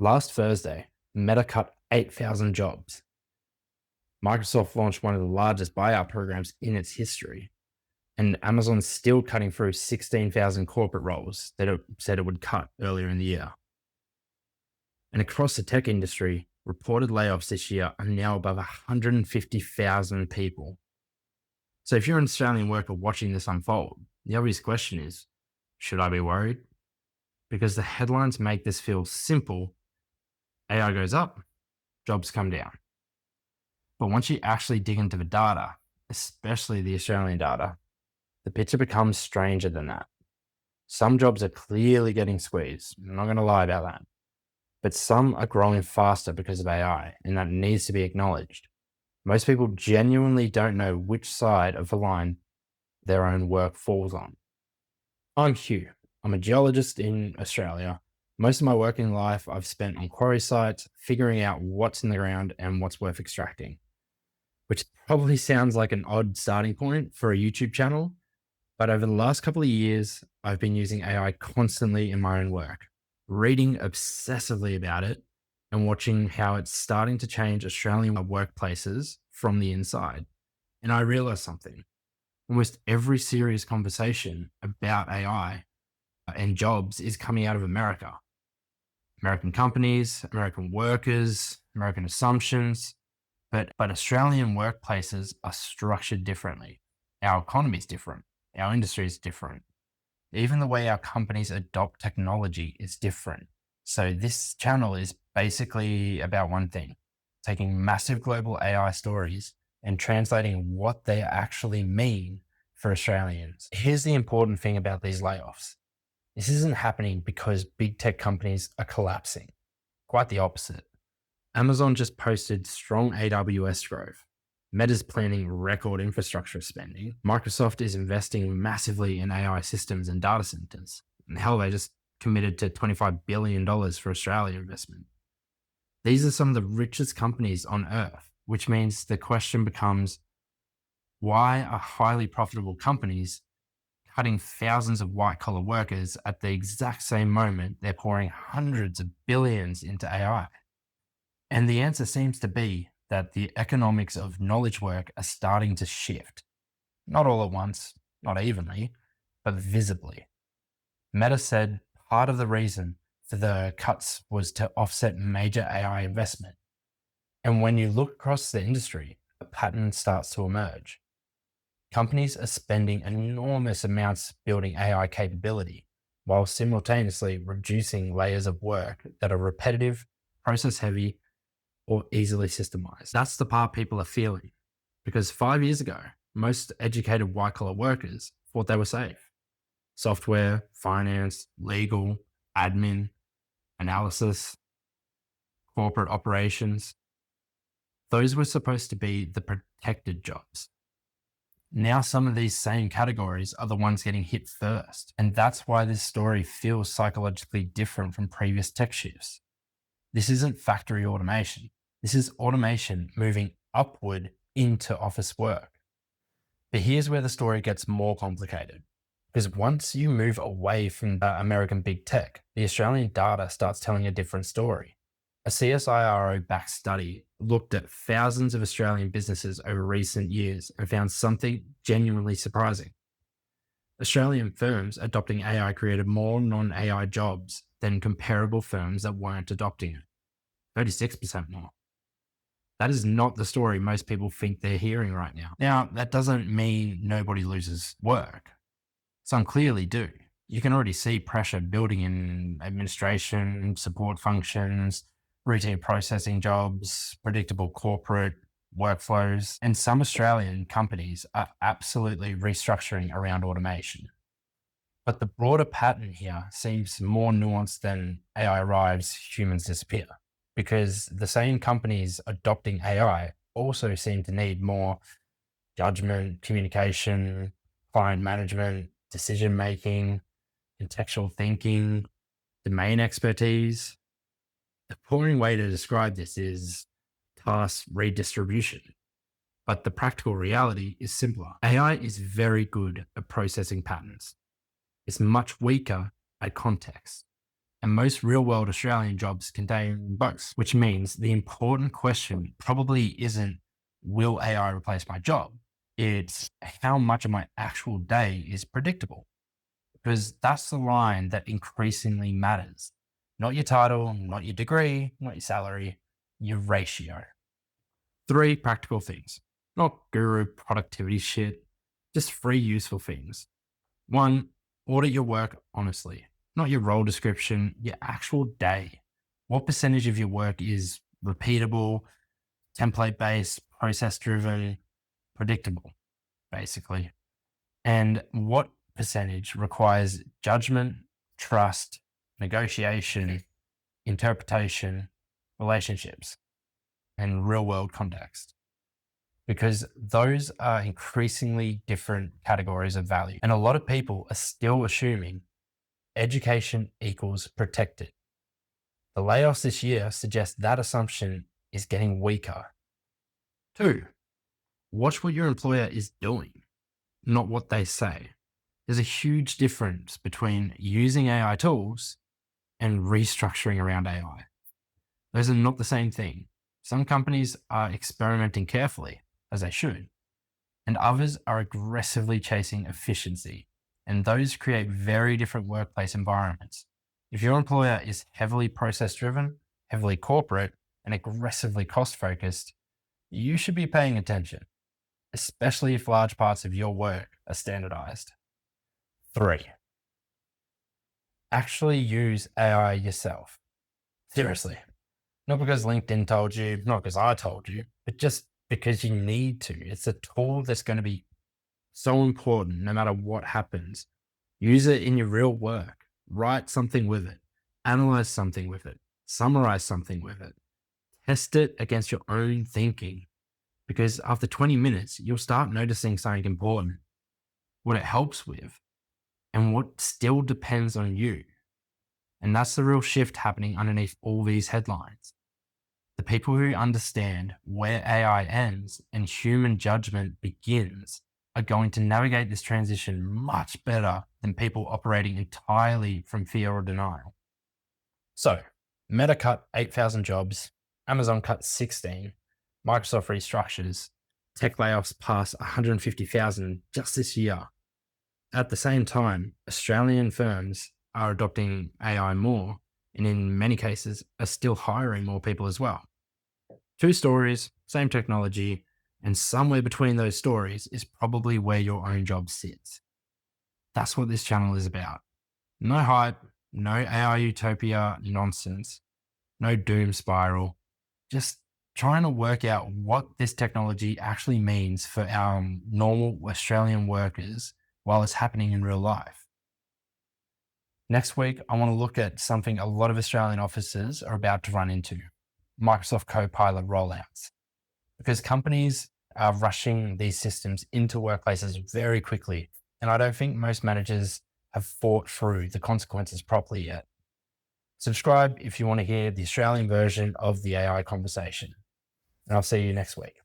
Last Thursday, Meta cut 8,000 jobs. Microsoft launched one of the largest buyout programs in its history, and Amazon's still cutting through 16,000 corporate roles that it said it would cut earlier in the year. And across the tech industry, reported layoffs this year are now above 150,000 people. So if you're an Australian worker watching this unfold, the obvious question is, should I be worried? Because the headlines make this feel simple. AI goes up, jobs come down. But once you actually dig into the data, especially the Australian data, the picture becomes stranger than that. Some jobs are clearly getting squeezed. I'm not going to lie about that. But some are growing faster because of AI, and that needs to be acknowledged. Most people genuinely don't know which side of the line their own work falls on. I'm Hugh. I'm a geologist in Australia. Most of my working life I've spent on quarry sites, figuring out what's in the ground and what's worth extracting, which probably sounds like an odd starting point for a YouTube channel. But over the last couple of years, I've been using AI constantly in my own work, reading obsessively about it and watching how it's starting to change Australian workplaces from the inside. And I realized something. Almost every serious conversation about AI and jobs is coming out of America. American companies, American workers, American assumptions, but Australian workplaces are structured differently. Our economy is different. Our industry is different. Even the way our companies adopt technology is different. So this channel is basically about one thing: taking massive global AI stories and translating what they actually mean for Australians. Here's the important thing about these layoffs. This isn't happening because big tech companies are collapsing. Quite the opposite. Amazon just posted strong AWS growth. Meta's planning record infrastructure spending. Microsoft is investing massively in AI systems and data centers. And hell, they just committed to $25 billion for Australia investment. These are some of the richest companies on earth, which means the question becomes, why are highly profitable companies cutting thousands of white collar workers at the exact same moment they're pouring hundreds of billions into AI? And the answer seems to be that the economics of knowledge work are starting to shift. Not all at once, not evenly, but visibly. Meta said part of the reason for the cuts was to offset major AI investment. And when you look across the industry, a pattern starts to emerge. Companies are spending enormous amounts building AI capability while simultaneously reducing layers of work that are repetitive, process heavy, or easily systemized. That's the part people are feeling, because 5 years ago, most educated white collar workers thought they were safe. Software, finance, legal, admin, analysis, corporate operations. Those were supposed to be the protected jobs. Now some of these same categories are the ones getting hit first. And that's why this story feels psychologically different from previous tech shifts. This isn't factory automation. This is automation moving upward into office work. But here's where the story gets more complicated. Because once you move away from the American big tech, the Australian data starts telling a different story. A CSIRO-backed study looked at thousands of Australian businesses over recent years and found something genuinely surprising. Australian firms adopting AI created more non-AI jobs than comparable firms that weren't adopting it. 36% more. That is not the story most people think they're hearing right now. Now, that doesn't mean nobody loses work. Some clearly do. You can already see pressure building in administration, support functions, routine processing jobs, predictable corporate workflows, and some Australian companies are absolutely restructuring around automation. But the broader pattern here seems more nuanced than AI arrives, humans disappear, because the same companies adopting AI also seem to need more judgment, communication, client management, decision-making, contextual thinking, domain expertise. The boring way to describe this is task redistribution. But the practical reality is simpler. AI is very good at processing patterns. It's much weaker at context. And most real world Australian jobs contain both, which means the important question probably isn't, will AI replace my job? It's how much of my actual day is predictable, because that's the line that increasingly matters. Not your title, not your degree, not your salary, your ratio. 3 practical things, not guru productivity shit, just 3 useful things. 1, audit your work honestly, not your role description, your actual day. What percentage of your work is repeatable, template based, process driven, predictable, basically? And what percentage requires judgment, trust, negotiation, interpretation, relationships, and real world context? Because those are increasingly different categories of value. And a lot of people are still assuming education equals protected. The layoffs this year suggest that assumption is getting weaker. 2, watch what your employer is doing, not what they say. There's a huge difference between using AI tools and restructuring around AI. Those are not the same thing. Some companies are experimenting carefully, as they should, and others are aggressively chasing efficiency. And those create very different workplace environments. If your employer is heavily process driven, heavily corporate, and aggressively cost focused, you should be paying attention, especially if large parts of your work are standardized. 3, actually use AI yourself. Seriously. Not because LinkedIn told you, not because I told you, but just because you need to. It's a tool that's going to be so important no matter what happens. Use it in your real work. Write something with it. Analyze something with it. Summarize something with it. Test it against your own thinking. Because after 20 minutes, you'll start noticing something important, what it helps with, and what still depends on you. And that's the real shift happening underneath all these headlines. The people who understand where AI ends and human judgment begins are going to navigate this transition much better than people operating entirely from fear or denial. So, Meta cut 8,000 jobs, Amazon cut 16, Microsoft restructures, tech layoffs pass 150,000 just this year. At the same time, Australian firms are adopting AI more, and in many cases are still hiring more people as well. 2 stories, same technology, and somewhere between those stories is probably where your own job sits. That's what this channel is about. No hype, no AI utopia nonsense, no doom spiral, just trying to work out what this technology actually means for our normal Australian workers while it's happening in real life. Next week, I want to look at something a lot of Australian offices are about to run into: Microsoft Copilot rollouts. Because companies are rushing these systems into workplaces very quickly. And I don't think most managers have thought through the consequences properly yet. Subscribe if you want to hear the Australian version of the AI conversation. And I'll see you next week.